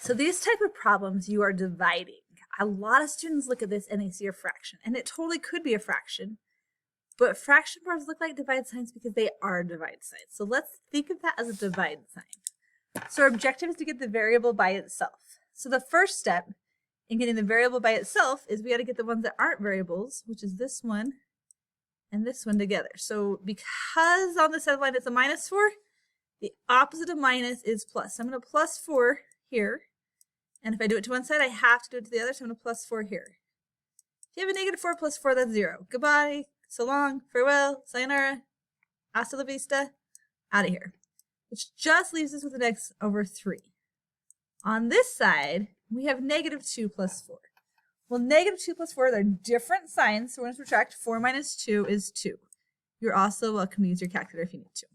So these type of problems, you are dividing. A lot of students look at this and they see a fraction, and it totally could be a fraction, but fraction bars look like divide signs because they are divide signs. So let's think of that as a divide sign. So our objective is to get the variable by itself. So the first step in getting the variable by itself is we got to get the ones that aren't variables, which is this one and this one together. So because on this other line it's a -4, the opposite of minus is plus. So I'm going to plus 4 here. And if I do it to one side, I have to do it to the other, so I'm going to plus 4 here. If you have a -4 plus 4, that's 0. Goodbye, so long, farewell, sayonara, hasta la vista, out of here. Which just leaves us with an x over 3. On this side, we have -2 plus 4. Well, -2 plus 4, they're different signs, so we're going to subtract 4 minus 2 is 2. You're also welcome to use your calculator if you need to.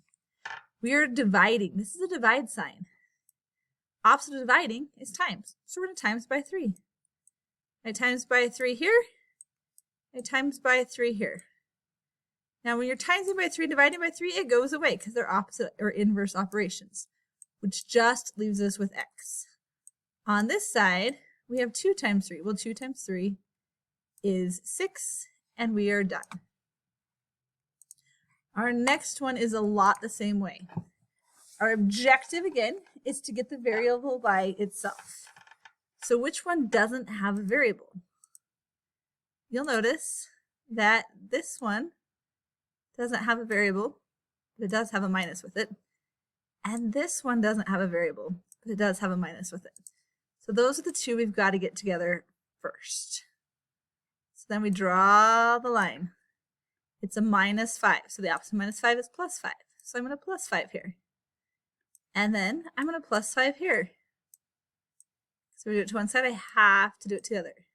We are dividing. This is a divide sign. Opposite of dividing is times. So we're going to times by 3. I times by 3 here. I times by 3 here. Now when you're timesing by 3, dividing by 3, it goes away because they're opposite or inverse operations, which just leaves us with x. On this side, we have 2 times 3. Well, 2 times 3 is 6, and we are done. Our next one is a lot the same way. Our objective, again, is to get the variable by itself. So which one doesn't have a variable? You'll notice that this one doesn't have a variable, but it does have a minus with it. And this one doesn't have a variable, but it does have a minus with it. So those are the two we've got to get together first. So then we draw the line. It's a -5. So the opposite of -5 is +5. So I'm going to +5 here. And then I'm going to +5 here. So we do it to one side, I have to do it to the other.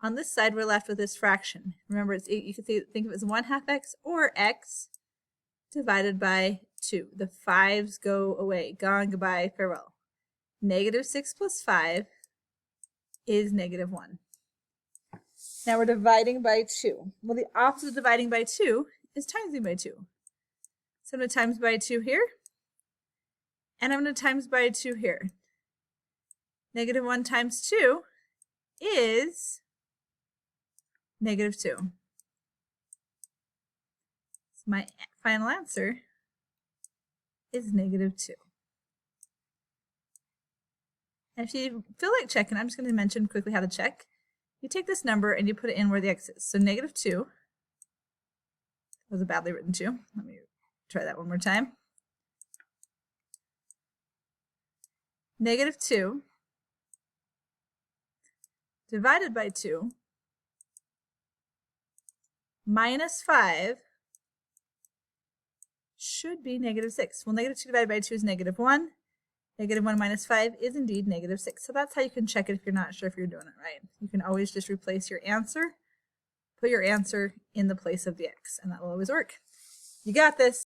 On this side, we're left with this fraction. Remember, you can think of it as 1/2 x or x divided by 2. The 5's go away. Gone, goodbye, farewell. -6 plus 5 is -1. Now we're dividing by 2. Well, the opposite of dividing by 2 is timesing by 2. So I'm going to times by 2 here. And I'm going to times by 2 here. -1 times 2 is -2. So my final answer is -2. And if you feel like checking, I'm just going to mention quickly how to check. You take this number and you put it in where the x is. So -2 was a badly written 2. Let me try that one more time. -2 divided by 2 minus 5 should be -6. Well, -2 divided by 2 is -1. -1 minus 5 is indeed -6. So that's how you can check it if you're not sure if you're doing it right. You can always just replace your answer, put your answer in the place of the x, and that will always work. You got this.